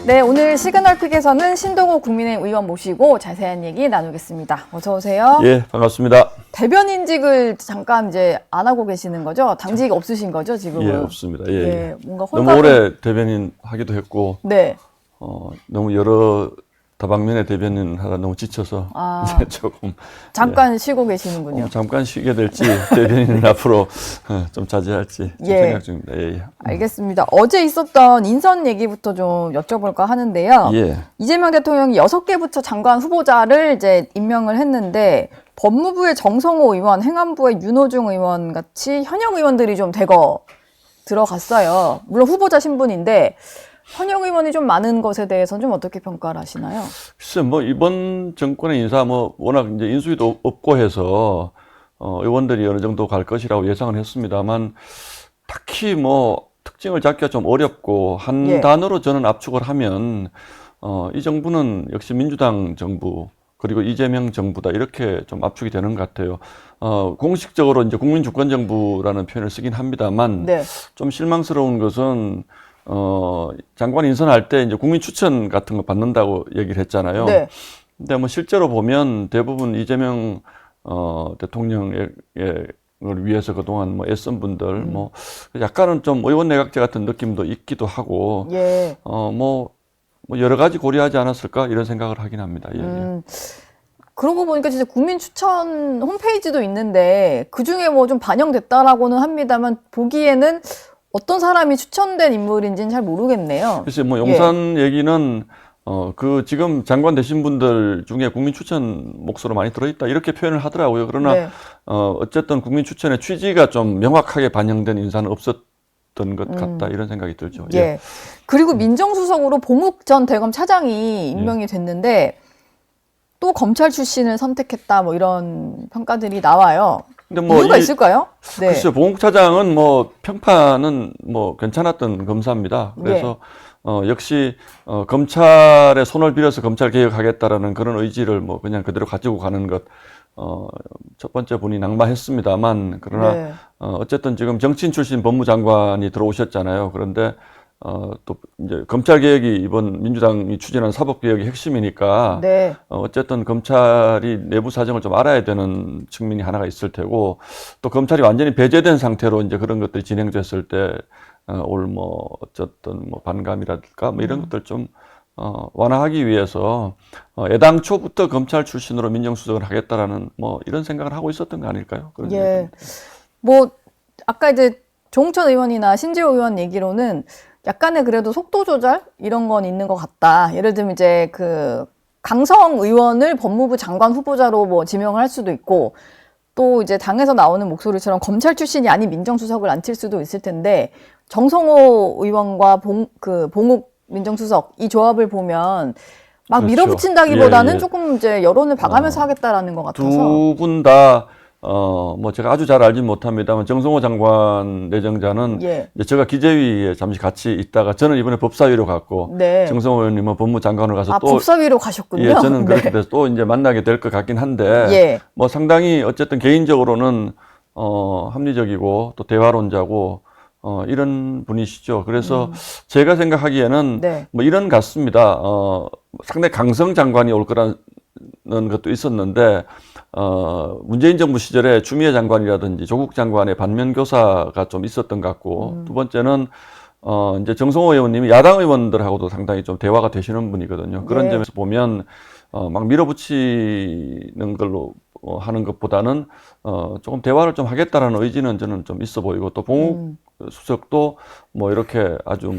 네, 오늘 시그널픽에서는 신동호 국민의힘 의원 모시고 자세한 얘기 나누겠습니다. 어서 오세요. 예, 반갑습니다. 대변인직을 잠깐 이제 안 하고 계시는 거죠? 당직이 없으신 거죠, 지금은? 예, 없습니다. 예, 예. 뭔가 너무 오래 대변인 하기도 했고, 네. 너무 여러 다방면의 대변인 하다 너무 지쳐서 이제 조금 잠깐 쉬고 계시는군요. 잠깐 쉬게 될지 대변인은 앞으로 좀 자제할지 좀 생각 중입니다. 예, 예. 알겠습니다. 어제 있었던 인선 얘기부터 좀 여쭤볼까 하는데요. 예. 이재명 대통령이 6개 부처 장관 후보자를 이제 임명을 했는데 법무부의 정성호 의원, 행안부의 윤호중 의원 같이 현역 의원들이 좀 대거 들어갔어요. 물론 후보자 신분인데 현역 의원이 좀 많은 것에 대해서는 좀 어떻게 평가를 하시나요? 글쎄, 뭐, 이번 정권의 인사, 워낙 이제 인수위도 없고 해서, 의원들이 어느 정도 갈 것이라고 예상을 했습니다만, 딱히 특징을 잡기가 좀 어렵고, 한 단어로 저는 압축을 하면, 이 정부는 역시 민주당 정부, 그리고 이재명 정부다, 이렇게 좀 압축이 되는 것 같아요. 공식적으로 이제 국민주권정부라는 표현을 쓰긴 합니다만, 좀 실망스러운 것은, 장관 인선할 때 이제 국민 추천 같은 거 받는다고 얘기를 했잖아요. 네. 근데 실제로 보면 대부분 이재명 대통령을 위해서 그동안 애쓴 분들 약간은 좀 의원 내각제 같은 느낌도 있기도 하고 여러 가지 고려하지 않았을까 이런 생각을 하긴 합니다. 예. 그러고 보니까 진짜 국민 추천 홈페이지도 있는데 그 중에 좀 반영됐다라고는 합니다만 보기에는 어떤 사람이 추천된 인물인지는 잘 모르겠네요. 글쎄, 용산 얘기는, 지금 장관 되신 분들 중에 국민 추천 몫으로 많이 들어있다. 이렇게 표현을 하더라고요. 그러나, 어쨌든 국민 추천의 취지가 좀 명확하게 반영된 인사는 없었던 것 같다. 이런 생각이 들죠. 예. 그리고 민정수석으로 봉욱 전 대검 차장이 임명이 됐는데 또 검찰 출신을 선택했다. 이런 평가들이 나와요. 근데 이유가 있을까요? 네. 글쎄요, 봉욱 차장은 평판은 괜찮았던 검사입니다. 그래서, 역시, 검찰의 손을 빌어서 검찰 개혁하겠다라는 그런 의지를 그냥 그대로 가지고 가는 것, 첫 번째 분이 낙마했습니다만, 그러나, 어쨌든 지금 정치인 출신 법무장관이 들어오셨잖아요. 그런데, 또 이제 검찰 개혁이 이번 민주당이 추진한 사법 개혁의 핵심이니까 어쨌든 검찰이 내부 사정을 좀 알아야 되는 측면이 하나가 있을 테고 또 검찰이 완전히 배제된 상태로 이제 그런 것들이 진행됐을 때 어쨌든 반감이랄까 이런 것들 좀 완화하기 위해서 애당초부터 검찰 출신으로 민정수석을 하겠다라는 이런 생각을 하고 있었던 거 아닐까요? 그런 아까 이제 조홍천 의원이나 신지호 의원 얘기로는 약간의 그래도 속도 조절 이런 건 있는 것 같다. 예를 들면 이제 강성 의원을 법무부 장관 후보자로 지명을 할 수도 있고 또 이제 당에서 나오는 목소리처럼 검찰 출신이 아닌 민정수석을 앉힐 수도 있을 텐데 정성호 의원과 봉욱 민정수석 이 조합을 보면 막 밀어붙인다기보다는 조금 이제 여론을 봐가면서 하겠다라는 것 같아서 두 분 다 제가 아주 잘 알진 못합니다만, 정성호 장관 내정자는, 이제 제가 기재위에 잠시 같이 있다가, 저는 이번에 법사위로 갔고, 정성호 의원님은 법무장관으로 가서 법사위로 가셨군요. 저는 그렇게 돼서 또 이제 만나게 될 것 같긴 한데, 상당히 어쨌든 개인적으로는, 합리적이고, 또 대화론자고, 이런 분이시죠. 그래서 제가 생각하기에는, 이런 것 같습니다. 상당히 강성 장관이 올 거라는 것도 있었는데, 문재인 정부 시절에 추미애 장관이라든지 조국 장관의 반면교사가 좀 있었던 것 같고, 두 번째는, 이제 정성호 의원님이 야당 의원들하고도 상당히 좀 대화가 되시는 분이거든요. 그런 점에서 보면, 막 밀어붙이는 걸로 하는 것보다는, 조금 대화를 좀 하겠다라는 의지는 저는 좀 있어 보이고, 또 봉욱 수석도 이렇게 아주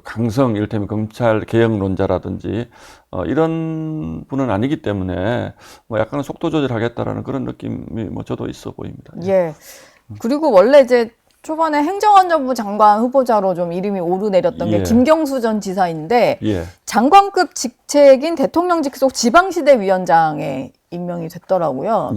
강성, 이를테면 검찰 개혁론자라든지, 이런 분은 아니기 때문에, 약간은 속도 조절하겠다라는 그런 느낌이 저도 있어 보입니다. 그리고 원래 이제 초반에 행정안전부 장관 후보자로 좀 이름이 오르내렸던 게 김경수 전 지사인데, 장관급 직책인 대통령 직속 지방시대위원장에 임명이 됐더라고요.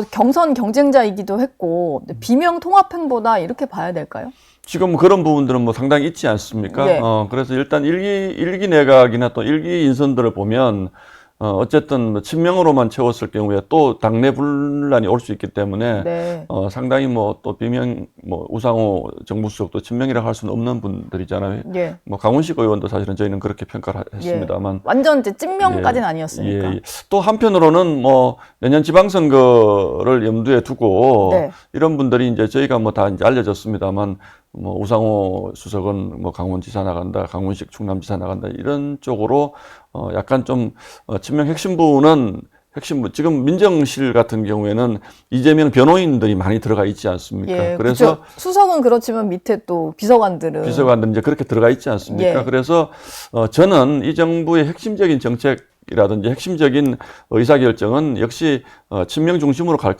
경선 경쟁자이기도 했고, 비명 통합행보다 이렇게 봐야 될까요? 지금 그런 부분들은 상당히 있지 않습니까? 그래서 일단 일기 내각이나 또 일기 인선들을 보면, 어쨌든 뭐 친명으로만 채웠을 경우에 또 당내 분란이 올 수 있기 때문에 네. 상당히 뭐 또 비명 뭐 우상호 정무수석도 친명이라고 할 수는 없는 분들이잖아요. 예. 뭐 강훈식 의원도 사실은 저희는 그렇게 평가를 했습니다만 예. 완전 이제 찐명까지는 예. 아니었으니까. 예. 또 한편으로는 뭐 내년 지방선거를 염두에 두고 네. 이런 분들이 이제 저희가 뭐 다 이제 알려졌습니다만 뭐 우상호 수석은 뭐 강원지사 나간다, 강훈식 충남지사 나간다 이런 쪽으로 약간 좀 친명 핵심부는 핵심부 지금 민정실 같은 경우에는 이재명 변호인들이 많이 들어가 있지 않습니까? 예, 그래서 그쵸. 수석은 그렇지만 밑에 또 비서관들은 이제 그렇게 들어가 있지 않습니까? 예. 그래서 저는 이 정부의 핵심적인 정책이라든지 핵심적인 의사결정은 역시 친명 중심으로 갈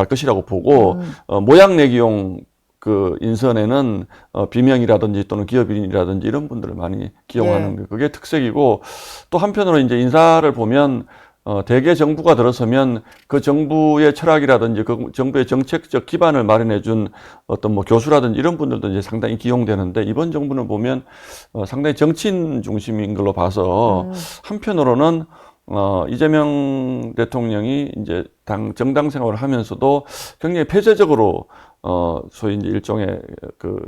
것이라고 보고 모양 내기용 그 인선에는 비명이라든지 또는 기업인이라든지 이런 분들을 많이 기용하는 게 그게 특색이고 또 한편으로 이제 인사를 보면 대개 정부가 들어서면 그 정부의 철학이라든지 그 정부의 정책적 기반을 마련해 준 어떤 뭐 교수라든지 이런 분들도 이제 상당히 기용되는데 이번 정부는 보면 상당히 정치인 중심인 걸로 봐서 한편으로는 이재명 대통령이 이제 정당 생활을 하면서도 굉장히 폐쇄적으로 소위 이제 일종의 그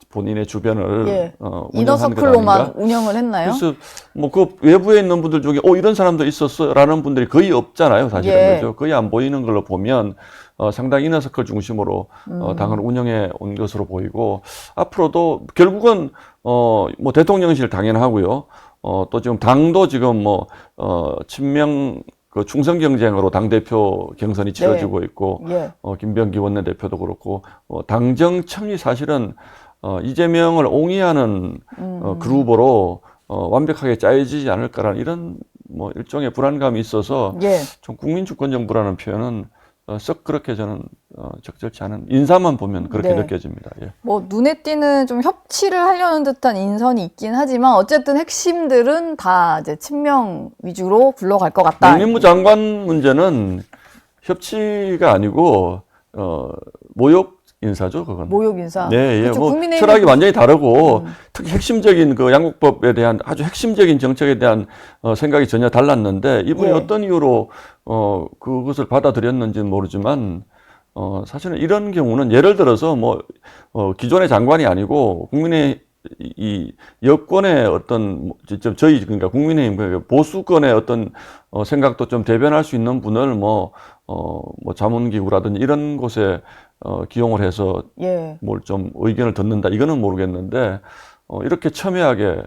본인의 주변을 예. 운영하는 것 이너서클로만 아닌가? 운영을 했나요? 그래서 뭐 그 외부에 있는 분들 중에 이런 사람도 있었어라는 분들이 거의 없잖아요, 사실은. 예. 그죠? 거의 안 보이는 걸로 보면 상당히 이너서클 중심으로 당을 운영해 온 것으로 보이고 앞으로도 결국은 뭐 대통령실 당연하고요. 또 지금 당도 지금 뭐 친명 그 충성 경쟁으로 당 대표 경선이 치러지고 있고 예. 김병기 원내대표도 그렇고 당정청이 사실은 이재명을 옹이하는 그룹으로 완벽하게 짜여지지 않을까라는 이런 뭐 일종의 불안감이 있어서 예. 좀 국민주권정부라는 표현은 썩 그렇게 저는 적절치 않은 인사만 보면 그렇게 네. 느껴집니다. 예. 뭐 눈에 띄는 좀 협치를 하려는 듯한 인선이 있긴 하지만 어쨌든 핵심들은 다 이제 친명 위주로 굴러갈 것 같다. 농림부 장관 문제는 협치가 아니고 모욕 인사죠, 그건. 모욕 인사. 네, 예. 그렇죠. 뭐 국민의힘은 철학이 완전히 다르고 특히 핵심적인 그 양국법에 대한 아주 핵심적인 정책에 대한 생각이 전혀 달랐는데 이분이 예. 어떤 이유로 그것을 받아들였는지는 모르지만 사실은 이런 경우는 예를 들어서 뭐 기존의 장관이 아니고 국민의 이 여권의 어떤 저희 그러니까 국민의힘 그러니까 보수권의 어떤 생각도 좀 대변할 수 있는 분을 뭐 자문기구라든지 이런 곳에 기용을 해서 예. 뭘 좀 의견을 듣는다 이거는 모르겠는데 이렇게 첨예하게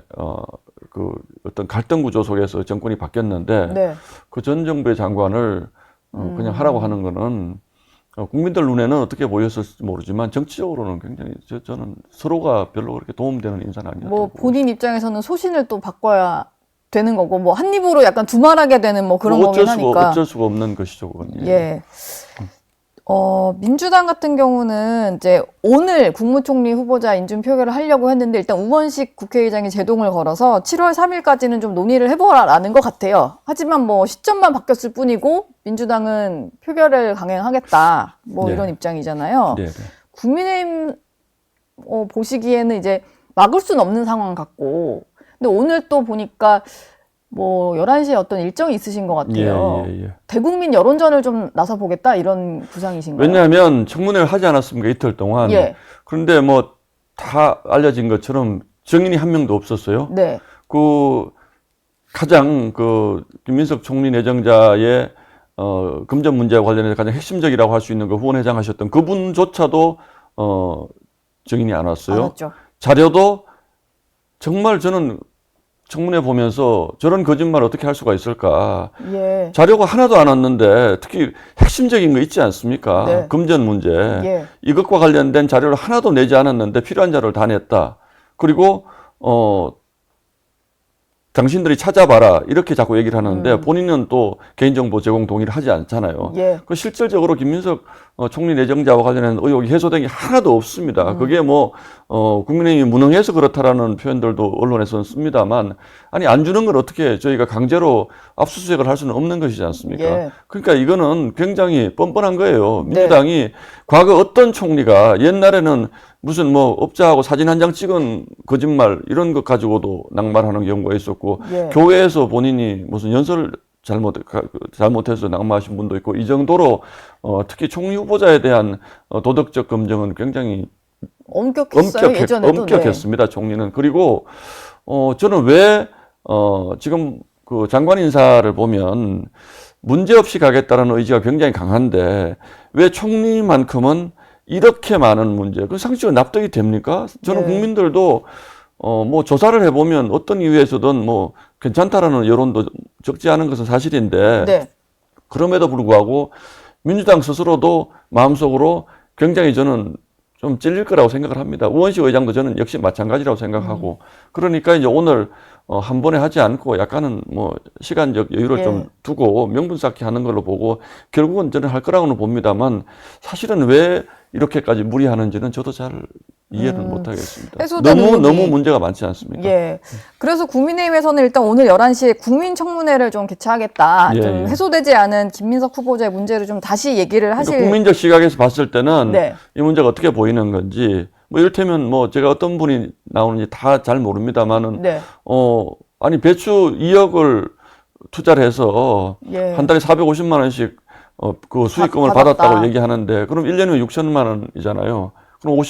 그 어떤 갈등 구조 속에서 정권이 바뀌었는데 네. 그 전 정부의 장관을 그냥 하라고 하는 거는 국민들 눈에는 어떻게 보였을지 모르지만 정치적으로는 굉장히 저는 서로가 별로 그렇게 도움되는 인사는 아니었다고 뭐 보고 본인 입장에서는 소신을 또 바꿔야 되는 거고 뭐 한 입으로 약간 두말하게 되는 뭐 그런 뭐 거긴 하니까. 어쩔 수가 없는 것이죠, 그건. 예. 민주당 같은 경우는 이제 오늘 국무총리 후보자 인준 표결을 하려고 했는데 일단 우원식 국회의장이 제동을 걸어서 7월 3일까지는 좀 논의를 해보라는 것 같아요. 하지만 뭐 시점만 바뀌었을 뿐이고 민주당은 표결을 강행하겠다. 뭐 네. 이런 입장이잖아요. 네, 네. 국민의힘 보시기에는 이제 막을 수는 없는 상황 같고 근데 오늘 또 보니까 뭐 11시에 어떤 일정이 있으신 것 같아요. 예. 대국민 여론전을 좀 나서 보겠다 이런 구상이신가요? 왜냐하면 청문회를 하지 않았습니까, 이틀 동안. 예. 그런데 뭐 다 알려진 것처럼 증인이 한 명도 없었어요. 네. 그 가장 그 김민석 총리 내정자의 금전 문제와 관련해서 가장 핵심적이라고 할 수 있는 그 후원회장 하셨던 그분조차도 증인이 안 왔어요. 안 왔죠. 자료도 정말 저는 청문회 보면서 저런 거짓말 어떻게 할 수가 있을까. 예. 자료가 하나도 안 왔는데 특히 핵심적인 거 있지 않습니까? 네. 금전 문제. 예. 이것과 관련된 자료를 하나도 내지 않았는데 필요한 자료를 다 냈다. 그리고 당신들이 찾아봐라 이렇게 자꾸 얘기를 하는데 본인은 또 개인정보 제공 동의를 하지 않잖아요. 예. 그 실질적으로 김민석 총리 내정자와 관련된 의혹이 해소된 게 하나도 없습니다. 그게 뭐 국민의힘이 무능해서 그렇다라는 표현들도 언론에서는 씁니다만 아니 안 주는 걸 어떻게 저희가 강제로 압수수색을 할 수는 없는 것이지 않습니까? 예. 그러니까 이거는 굉장히 뻔뻔한 거예요. 민주당이 과거 어떤 총리가 옛날에는 무슨 뭐 업자하고 사진 한 장 찍은 거짓말 이런 것 가지고도 낙마하는 경우가 있었고 예. 교회에서 본인이 무슨 연설 잘못해서 낙마하신 분도 있고 이 정도로 특히 총리 후보자에 대한 도덕적 검증은 굉장히 엄격했어요. 예전에도. 엄격했습니다. 네. 총리는. 그리고 저는 왜 지금 그 장관 인사를 보면 문제없이 가겠다는 의지가 굉장히 강한데 왜 총리만큼은 이렇게 많은 문제, 그 상식적으로 납득이 됩니까? 저는 네. 국민들도 뭐 조사를 해보면 어떤 이유에서든 뭐 괜찮다라는 여론도 적지 않은 것은 사실인데 네. 그럼에도 불구하고 민주당 스스로도 마음속으로 굉장히 저는 좀 찔릴 거라고 생각을 합니다. 우원식 의장도 저는 역시 마찬가지라고 생각하고 그러니까 이제 오늘 한 번에 하지 않고 약간은 뭐 시간적 여유를 좀 두고 명분 쌓기 하는 걸로 보고 결국은 저는 할 거라고는 봅니다만 사실은 왜 이렇게까지 무리하는지는 저도 잘 이해를 못 하겠습니다. 너무 문제가 많지 않습니까? 예. 그래서 국민의힘에서는 일단 오늘 11시에 국민청문회를 좀 개최하겠다. 좀 해소되지 않은 김민석 후보자의 문제를 좀 다시 얘기를 하실. 그러니까 국민적 시각에서 봤을 때는 이 문제가 어떻게 보이는 건지 뭐 이를테면 뭐 제가 어떤 분이 나오는지 다 잘 모릅니다만은 아니 배추 2억을 투자를 해서 한 달에 450만 원씩 그 수익금을 받았다고 얘기하는데 그럼 1년이면 6천만 원이잖아요. 그럼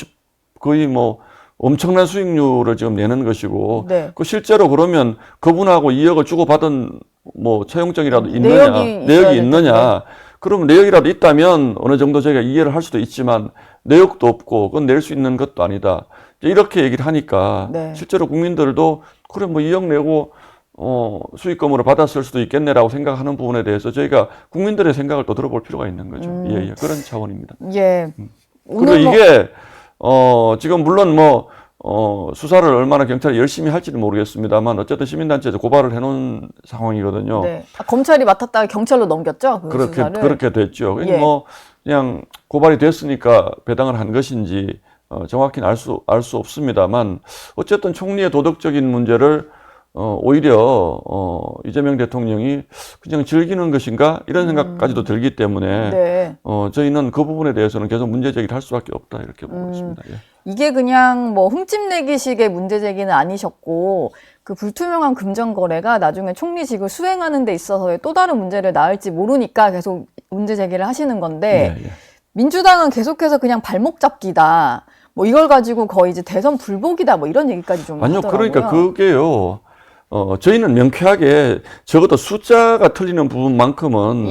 거의 뭐 엄청난 수익률을 지금 내는 것이고 그 실제로 그러면 그분하고 2억을 주고받은 뭐 채용증이라도 있느냐 내역이 있느냐 그러면 내역이라도 있다면 어느 정도 저희가 이해를 할 수도 있지만 내역도 없고 그건 낼 수 있는 것도 아니다. 이렇게 얘기를 하니까 실제로 국민들도 그래 뭐 2억 내고 수익금으로 받았을 수도 있겠네라고 생각하는 부분에 대해서 저희가 국민들의 생각을 또 들어볼 필요가 있는 거죠. 그런 차원입니다. 그리고 이게 지금 물론 뭐 수사를 얼마나 경찰이 열심히 할지는 모르겠습니다만 어쨌든 시민단체에서 고발을 해놓은 상황이거든요. 검찰이 맡았다가 경찰로 넘겼죠? 그렇게 됐죠. 뭐 그냥 고발이 됐으니까 배당을 한 것인지 정확히는 알 수 없습니다만 어쨌든 총리의 도덕적인 문제를 오히려 이재명 대통령이 그냥 즐기는 것인가 이런 생각까지도 들기 때문에 저희는 그 부분에 대해서는 계속 문제 제기를 할 수밖에 없다 이렇게 보고 있습니다. 이게 그냥 뭐 흠집내기식의 문제 제기는 아니셨고 그 불투명한 금전 거래가 나중에 총리직을 수행하는 데 있어서의 또 다른 문제를 낳을지 모르니까 계속 문제 제기를 하시는 건데 민주당은 계속해서 그냥 발목 잡기다. 뭐 이걸 가지고 거의 이제 대선 불복이다. 뭐 이런 얘기까지 좀 아니요, 하더라고요. 그러니까 그게요. 저희는 명쾌하게 적어도 숫자가 틀리는 부분만큼은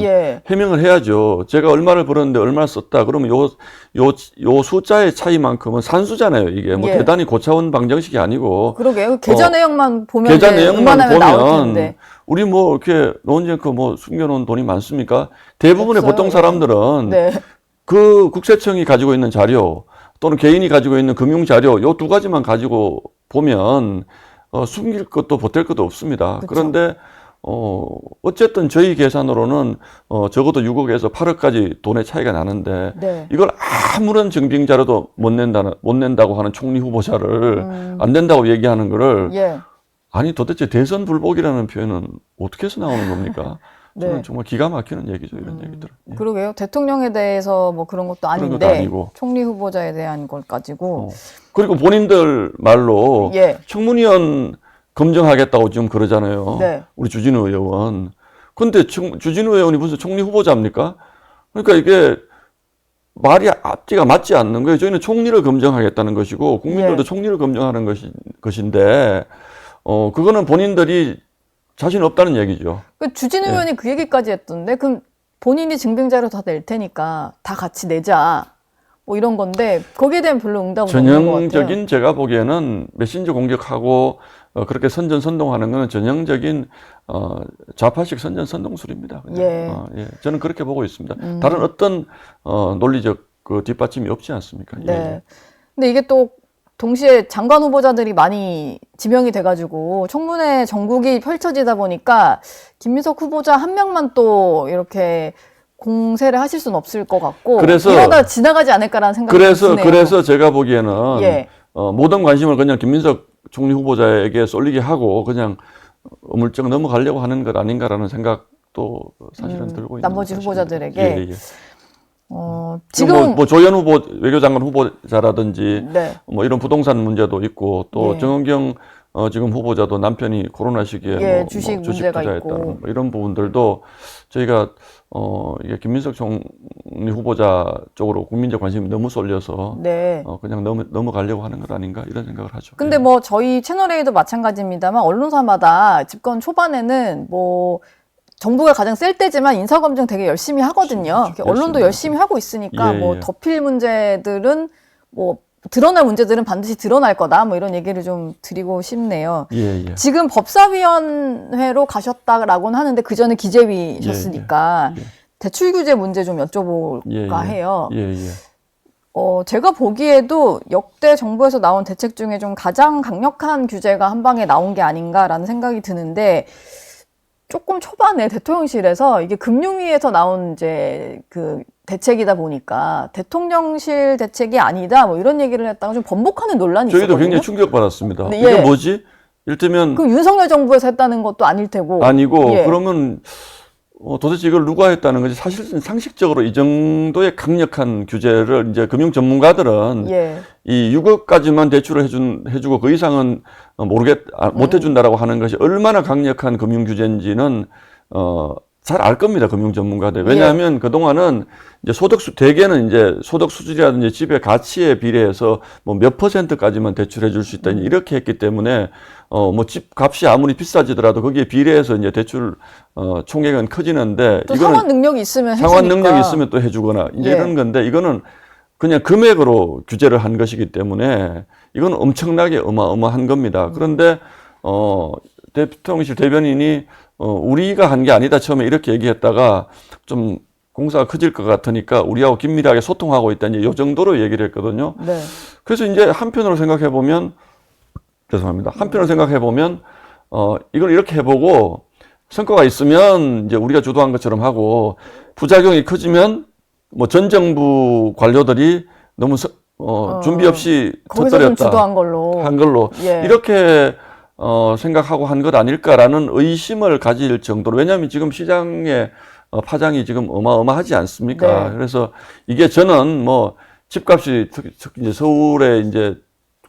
해명을 해야죠. 제가 얼마를 벌었는데 얼마를 썼다. 그러면 요 숫자의 차이만큼은 산수잖아요. 이게 뭐 대단히 고차원 방정식이 아니고. 그러게요. 계좌 내역만 보면 계좌 내역만 보면 우리 뭐 이렇게 논쟁크 뭐 숨겨놓은 돈이 많습니까? 대부분의 없어요. 보통 사람들은 그 국세청이 가지고 있는 자료 또는 개인이 가지고 있는 금융 자료 요 두 가지만 가지고 보면 숨길 것도 보탤 것도 없습니다. 그런데 어쨌든 저희 계산으로는 적어도 6억에서 8억까지 돈의 차이가 나는데 이걸 아무런 증빙 자료도 못 낸다고 하는 총리 후보자를 안 된다고 얘기하는 거를 아니 도대체 대선 불복이라는 표현은 어떻게 해서 나오는 겁니까? 저는 정말 기가 막히는 얘기죠, 이런 얘기들은. 그러게요. 대통령에 대해서 뭐 그런 것도 아닌데 총리 후보자에 대한 걸 가지고 그리고 본인들 말로 청문위원 검증하겠다고 지금 그러잖아요. 우리 주진우 의원. 근데 주진우 의원이 무슨 총리 후보자입니까? 그러니까 이게 말이 앞뒤가 맞지 않는 거예요. 저희는 총리를 검증하겠다는 것이고 국민들도 총리를 검증하는 것인데 그거는 본인들이 자신 없다는 얘기죠. 주진우 의원이 그 얘기까지 했던데 그럼 본인이 증빙자료 다 낼 테니까 다 같이 내자. 뭐 이런 건데 거기에 대한 별로 응답은 없는 것 같아요. 전형적인 제가 보기에는 메신저 공격하고 그렇게 선전선동하는 것은 전형적인 좌파식 선전선동술입니다. 저는 그렇게 보고 있습니다. 다른 어떤 논리적 그 뒷받침이 없지 않습니까? 근데 이게 또 동시에 장관 후보자들이 많이 지명이 돼가지고 청문회 전국이 펼쳐지다 보니까 김민석 후보자 한 명만 또 이렇게 공세를 하실 수는 없을 것 같고 이러다 지나가지 않을까라는 생각이 드네요. 그래서 제가 보기에는 모든 관심을 그냥 김민석 총리 후보자에게 쏠리게 하고 그냥 어물쩍 넘어가려고 하는 것 아닌가라는 생각도 사실은 들고 있는 나머지 후보자들에게 지금 뭐 조현 후보 외교장관 후보자라든지 뭐 이런 부동산 문제도 있고 또 정은경 지금 후보자도 남편이 코로나 시기에 예, 주식 문제가 투자했다는 있고. 이런 부분들도 저희가 이게 김민석 총리 후보자 쪽으로 국민적 관심이 너무 쏠려서 네. 그냥 넘어가려고 하는 것 아닌가 이런 생각을 하죠. 근데 예. 뭐 저희 채널A도 마찬가지입니다만 언론사마다 집권 초반에는 뭐 정부가 가장 셀 때지만 인사검증 되게 열심히 하거든요. 언론도 열심히 하고 있으니까 예, 뭐 예. 덮일 문제들은 뭐 드러날 문제들은 반드시 드러날 거다. 뭐 이런 얘기를 좀 드리고 싶네요. 예, 예. 지금 법사위원회로 가셨다라고는 하는데 그 전에 기재위셨으니까 예, 예. 대출 규제 문제 좀 여쭤볼까 해요. 예, 예. 제가 보기에도 역대 정부에서 나온 대책 중에 좀 가장 강력한 규제가 한 방에 나온 게 아닌가라는 생각이 드는데 조금 초반에 대통령실에서 이게 금융위에서 나온 이제 그 대책이다 보니까 대통령실 대책이 아니다 뭐 이런 얘기를 했다가 좀 번복하는 논란이 저희도 있었거든요. 굉장히 충격받았습니다. 네, 이게 예. 뭐지? 이를테면 그럼 윤석열 정부에서 했다는 것도 아닐 테고 아니고 예. 그러면 도대체 이걸 누가 했다는 거지? 사실 상식적으로 이 정도의 강력한 규제를 이제 금융 전문가들은 예. 이 6억까지만 대출을 해주고 그 이상은 못 해준다라고 하는 것이 얼마나 강력한 금융 규제인지는 잘 알 겁니다. 금융 전문가들. 왜냐하면 그동안은 이제 대개는 이제 소득 수준이라든지 집의 가치에 비례해서 뭐 몇 %까지만 대출해 줄 수 있다. 이렇게 했기 때문에 뭐 집 값이 아무리 비싸지더라도 거기에 비례해서 이제 대출 총액은 커지는데 또 이거는 상환 능력이 있으면 해주니까. 상환 능력이 있으면 또 해주거나 이제 예. 이런 건데 이거는 그냥 금액으로 규제를 한 것이기 때문에 이건 엄청나게 어마어마한 겁니다. 그런데 대통령실 대변인이 우리가 한 게 아니다 처음에 이렇게 얘기했다가 좀 공사가 커질 것 같으니까 우리하고 긴밀하게 소통하고 있다 이제 이 정도로 얘기를 했거든요. 네. 그래서 이제 한편으로 생각해 보면 죄송합니다. 한편으로 생각해 보면 이걸 이렇게 해보고 성과가 있으면 이제 우리가 주도한 것처럼 하고 부작용이 커지면 뭐 전 정부 관료들이 너무 준비 없이 거기서 좀 터뜨렸다 주도한 걸로. 한 걸로 예. 이렇게 생각하고 한 것 아닐까라는 의심을 가질 정도로 왜냐하면 지금 시장의 파장이 지금 어마어마하지 않습니까? 네. 그래서 이게 저는 뭐 집값이 특히 이제 서울에 이제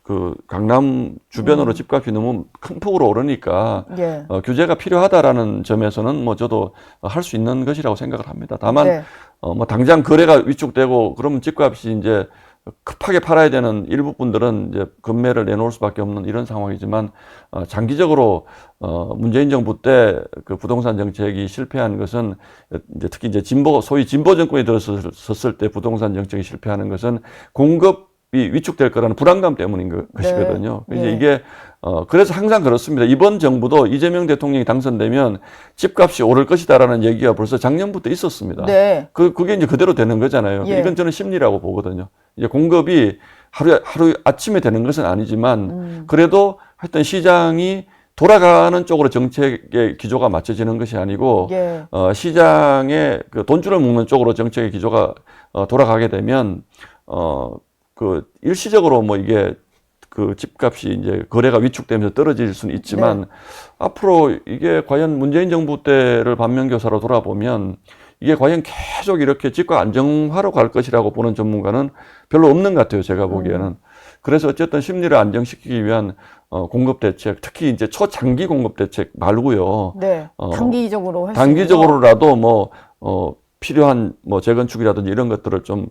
그 강남 주변으로 집값이 너무 큰 폭으로 오르니까 예. 규제가 필요하다라는 점에서는 뭐 저도 할 수 있는 것이라고 생각을 합니다. 다만 네. 뭐 당장 거래가 위축되고 그러면 집값이 이제 급하게 팔아야 되는 일부 분들은 이제 금매를 내놓을 수밖에 없는 이런 상황이지만 장기적으로 문재인 정부 때 그 부동산 정책이 실패한 것은 이제 특히 이제 소위 진보 정권이 들어섰을 때 부동산 정책이 실패하는 것은 공급이 위축될 거라는 불안감 때문인 것이거든요. 네. 이제 예. 이게 그래서 항상 그렇습니다. 이번 정부도 이재명 대통령이 당선되면 집값이 오를 것이다라는 얘기가 벌써 작년부터 있었습니다. 네. 그게 이제 그대로 되는 거잖아요. 예. 이건 저는 심리라고 보거든요. 이제 공급이 하루 아침에 되는 것은 아니지만 그래도 하여튼 시장이 돌아가는 쪽으로 정책의 기조가 맞춰지는 것이 아니고 예. 시장의 그 돈줄을 묶는 쪽으로 정책의 기조가 돌아가게 되면 그 일시적으로 뭐 이게 그 집값이 이제 거래가 위축되면서 떨어질 수는 있지만 네. 앞으로 이게 과연 문재인 정부 때를 반면교사로 돌아보면 이게 과연 계속 이렇게 집값 안정화로 갈 것이라고 보는 전문가는 별로 없는 것 같아요. 제가 보기에는. 그래서 어쨌든 심리를 안정시키기 위한 공급 대책, 특히 이제 초장기 공급 대책 말고요. 네. 단기적으로 단기적으로라도 뭐 필요한 뭐 재건축이라든지 이런 것들을 좀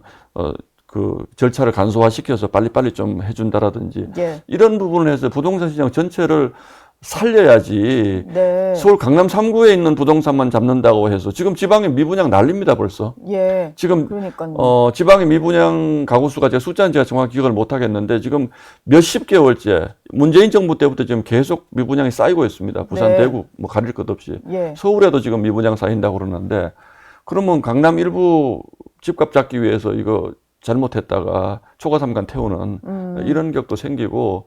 그 절차를 간소화시켜서 빨리빨리 좀 해준다라든지 예. 이런 부분을 해서 부동산 시장 전체를 살려야지. 네. 서울 강남 3구에 있는 부동산만 잡는다고 해서 지금 지방의 미분양 난립니다 벌써. 예. 지금 그러니까요. 지방의 미분양 가구 수가 숫자는 제가 정확히 기억을 못 하겠는데 지금 몇십 개월째 문재인 정부 때부터 지금 계속 미분양이 쌓이고 있습니다. 부산, 네. 대구 뭐 가릴 것 없이. 예. 서울에도 지금 미분양 쌓인다고 그러는데 그러면 강남 일부 집값 잡기 위해서 이거 잘못했다가 초과삼간 태우는 이런 격도 생기고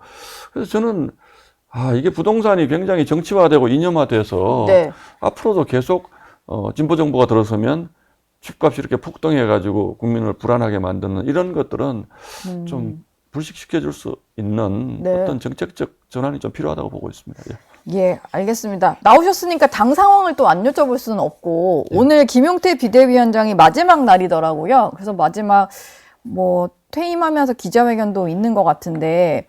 그래서 저는 이게 부동산이 굉장히 정치화되고 이념화돼서 네. 앞으로도 계속 진보 정부가 들어서면 집값이 이렇게 폭등해가지고 국민을 불안하게 만드는 이런 것들은 좀 불식시켜줄 수 있는 네. 어떤 정책적 전환이 좀 필요하다고 보고 있습니다. 예. 예, 알겠습니다. 나오셨으니까 당 상황을 또 안 여쭤볼 수는 없고 오늘 김용태 비대위원장이 마지막 날이더라고요. 그래서 마지막 뭐 퇴임하면서 기자회견도 있는 것 같은데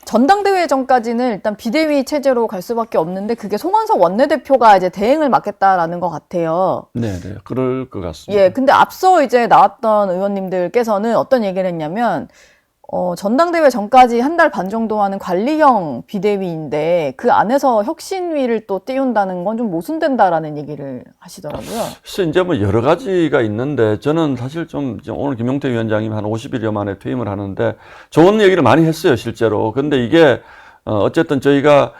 전당대회 전까지는 일단 비대위 체제로 갈 수밖에 없는데 그게 송원석 원내대표가 이제 대행을 맡겠다라는 것 같아요. 네, 그럴 것 같습니다. 예, 근데 앞서 이제 나왔던 의원님들께서는 어떤 얘기를 했냐면, 전당대회 전까지 한 달 반 정도 하는 관리형 비대위인데 그 안에서 혁신위를 또 띄운다는 건 좀 모순된다라는 얘기를 하시더라고요. 글쎄, 이제 뭐 여러 가지가 있는데 저는 사실 좀 오늘 김용태 위원장님 한 50일여 만에 퇴임을 하는데 좋은 얘기를 많이 했어요, 실제로. 근데 이게 어쨌든 저희가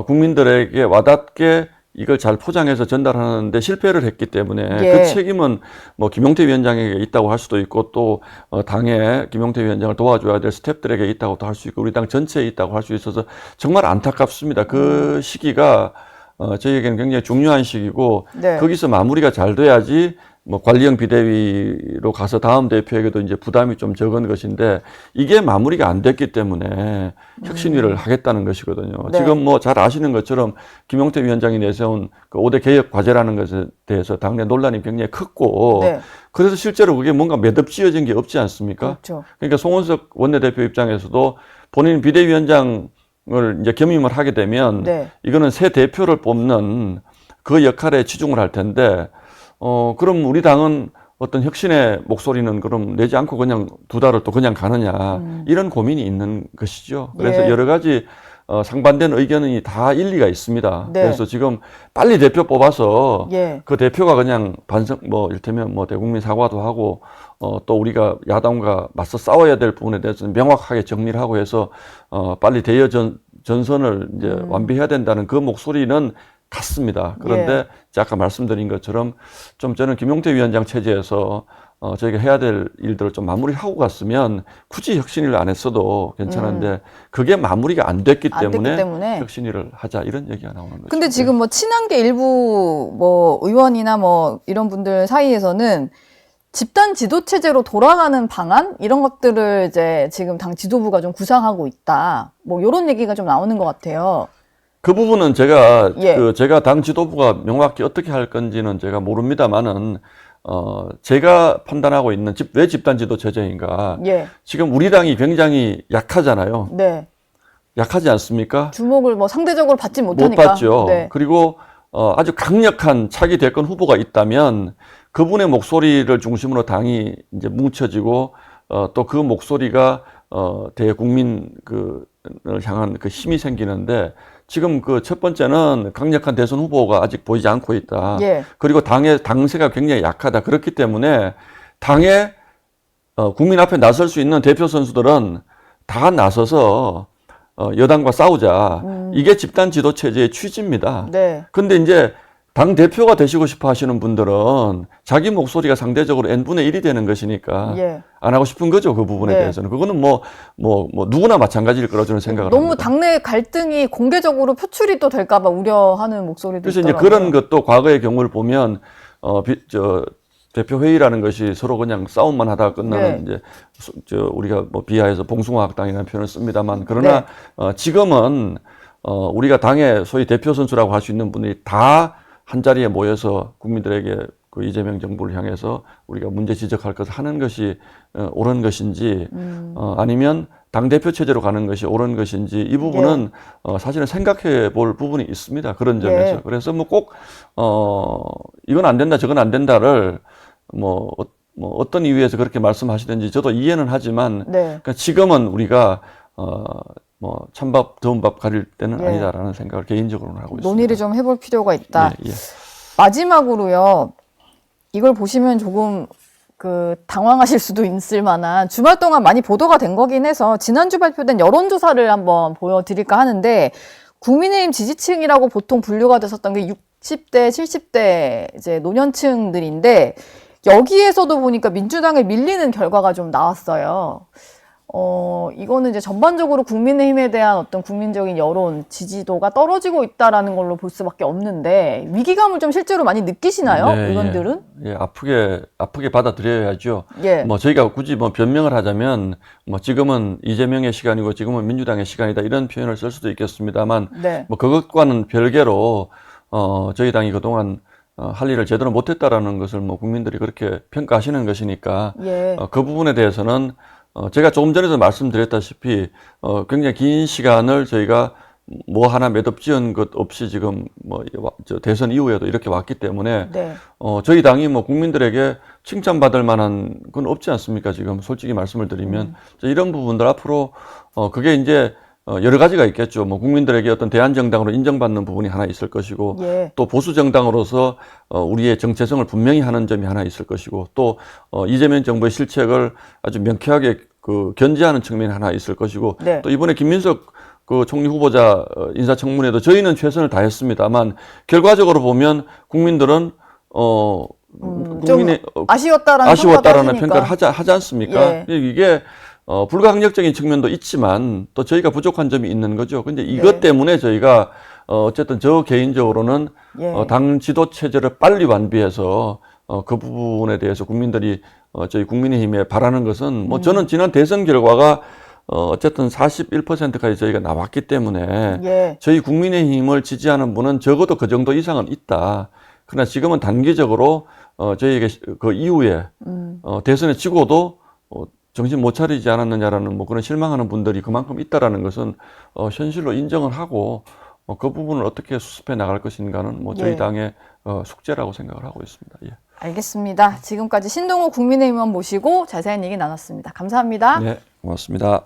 국민들에게 와닿게 이걸 잘 포장해서 전달하는데 실패를 했기 때문에 예. 그 책임은 뭐 김용태 위원장에게 있다고 할 수도 있고 또 당에 김용태 위원장을 도와줘야 될 스태프들에게 있다고도 할 수 있고 우리 당 전체에 있다고 할 수 있어서 정말 안타깝습니다. 그 시기가 저희에게는 굉장히 중요한 시기고 네. 거기서 마무리가 잘 돼야지 뭐 관리형 비대위로 가서 다음 대표에게도 이제 부담이 좀 적은 것인데 이게 마무리가 안 됐기 때문에 혁신위를 하겠다는 것이거든요. 네. 지금 뭐 잘 아시는 것처럼 김용태 위원장이 내세운 그 5대 개혁 과제라는 것에 대해서 당내 논란이 굉장히 컸고 네. 그래서 실제로 그게 뭔가 매듭지어진 게 없지 않습니까? 그렇죠. 그러니까 송원석 원내대표 입장에서도 본인 비대위원장을 이제 겸임을 하게 되면 네. 이거는 새 대표를 뽑는 그 역할에 치중을 할 텐데 그럼 우리 당은 어떤 혁신의 목소리는 그럼 내지 않고 그냥 두 달을 또 그냥 가느냐 이런 고민이 있는 것이죠. 그래서 예. 여러 가지 상반된 의견이 다 일리가 있습니다. 네. 그래서 지금 빨리 대표 뽑아서 예. 그 대표가 그냥 이를테면 뭐 대국민 사과도 하고 또 우리가 야당과 맞서 싸워야 될 부분에 대해서는 명확하게 정리를 하고 해서 빨리 대여 전선을 이제 완비해야 된다는 그 목소리는 같습니다. 그런데 예. 아까 말씀드린 것처럼 좀 저는 김용태 위원장 체제에서 저희가 해야 될 일들을 좀 마무리하고 갔으면 굳이 혁신위를 안 했어도 괜찮은데 그게 마무리가 안 됐기 때문에 혁신위를 하자 이런 얘기가 나오는 거죠. 근데 지금 뭐 친한계 일부 뭐 의원이나 뭐 이런 분들 사이에서는 집단 지도 체제로 돌아가는 방안 이런 것들을 이제 지금 당 지도부가 좀 구상하고 있다. 뭐 이런 얘기가 좀 나오는 것 같아요. 그 부분은 제가 예. 제가 당 지도부가 명확히 어떻게 할 건지는 제가 모릅니다만은 제가 판단하고 있는 왜 집단 지도 체제인가? 예. 지금 우리 당이 굉장히 약하잖아요. 네. 약하지 않습니까? 주목을 뭐 상대적으로 받지 못하니까. 못 받죠. 네. 그리고 아주 강력한 차기 대권 후보가 있다면 그분의 목소리를 중심으로 당이 이제 뭉쳐지고 또 그 목소리가 대국민 을 향한 그 힘이 생기는데 지금 그 첫 번째는 강력한 대선 후보가 아직 보이지 않고 있다. 예. 그리고 당의 당세가 굉장히 약하다. 그렇기 때문에 당에 국민 앞에 나설 수 있는 대표 선수들은 다 나서서 여당과 싸우자. 이게 집단 지도 체제의 취지입니다. 네. 근데 이제 당 대표가 되시고 싶어 하시는 분들은 자기 목소리가 상대적으로 n분의 1이 되는 것이니까 예. 안 하고 싶은 거죠. 그 부분에 네. 대해서는. 그거는 뭐 누구나 마찬가지일 거라고 저는 생각을 너무 합니다. 당내 갈등이 공개적으로 표출이 또 될까봐 우려하는 목소리도 그래서 있더라고요. 이제 그런 것도 과거의 경우를 보면 대표 회의라는 것이 서로 그냥 싸움만 하다가 끝나는 네. 이제 우리가 뭐 비하해서 봉숭아학당이라는 표현을 씁니다만 그러나 네. 지금은 우리가 당의 소위 대표 선수라고 할 수 있는 분들이 다 한 자리에 모여서 국민들에게 그 이재명 정부를 향해서 우리가 문제 지적할 것을 하는 것이 옳은 것인지 아니면 당대표 체제로 가는 것이 옳은 것인지 이 부분은 사실은 생각해 볼 부분이 있습니다. 그런 점에서. 그래서 뭐 꼭 이건 안 된다 저건 안 된다를 뭐 어떤 이유에서 그렇게 말씀하시든지 저도 이해는 하지만 그러니까 지금은 우리가 뭐 찬밥 더운 밥 가릴 때는 아니다라는 생각을 개인적으로는 하고 있습니다. 논의를 좀 해볼 필요가 있다. 예. 마지막으로요. 이걸 보시면 조금 당황하실 수도 있을 만한 주말 동안 많이 보도가 된 거긴 해서 지난주 발표된 여론조사를 한번 보여드릴까 하는데 국민의힘 지지층이라고 보통 분류가 됐었던 게 60대, 70대 이제 노년층들인데 여기에서도 보니까 민주당에 밀리는 결과가 좀 나왔어요. 이거는 이제 전반적으로 국민의힘에 대한 어떤 국민적인 여론, 지지도가 떨어지고 있다라는 걸로 볼 수밖에 없는데 위기감을 좀 실제로 많이 느끼시나요? 네, 의원들은? 예, 아프게 받아들여야죠. 예. 뭐 저희가 굳이 뭐 변명을 하자면 뭐 지금은 이재명의 시간이고 지금은 민주당의 시간이다 이런 표현을 쓸 수도 있겠습니다만 네. 뭐 그것과는 별개로 저희 당이 그동안 할 일을 제대로 못했다라는 것을 뭐 국민들이 그렇게 평가하시는 것이니까 예. 그 부분에 대해서는 제가 조금 전에도 말씀드렸다시피 굉장히 긴 시간을 저희가 뭐 하나 매듭지은 것 없이 지금 대선 이후에도 이렇게 왔기 때문에 네. 저희 당이 뭐 국민들에게 칭찬받을 만한 건 없지 않습니까? 지금 솔직히 말씀을 드리면 이런 부분들 앞으로 그게 이제 여러 가지가 있겠죠. 뭐 국민들에게 어떤 대안정당으로 인정받는 부분이 하나 있을 것이고 예. 또 보수정당으로서 우리의 정체성을 분명히 하는 점이 하나 있을 것이고 또 이재명 정부의 실책을 아주 명쾌하게 견제하는 측면이 하나 있을 것이고 네. 또 이번에 김민석 그 총리 후보자 인사청문회도 저희는 최선을 다했습니다만 결과적으로 보면 국민들은 국민의 아쉬웠다라는 평가를 하지 않습니까? 예. 이게 불가항력적인 측면도 있지만 또 저희가 부족한 점이 있는 거죠. 근데 이것 네. 때문에 저희가 어쨌든 저 개인적으로는 예. 당 지도 체제를 빨리 완비해서 그 부분에 대해서 국민들이 저희 국민의힘에 바라는 것은 뭐 저는 지난 대선 결과가 어쨌든 41%까지 저희가 나왔기 때문에 예. 저희 국민의힘을 지지하는 분은 적어도 그 정도 이상은 있다. 그러나 지금은 단기적으로 저희에게 그 이후에 대선에 치고도 정신 못 차리지 않았느냐라는 뭐 그런 실망하는 분들이 그만큼 있다라는 것은 현실로 인정을 하고 그 부분을 어떻게 수습해 나갈 것인가는 뭐 저희 예. 당의 숙제라고 생각을 하고 있습니다. 예. 알겠습니다. 지금까지 신동호 국민의힘 의원 모시고 자세한 얘기 나눴습니다. 감사합니다. 네, 고맙습니다.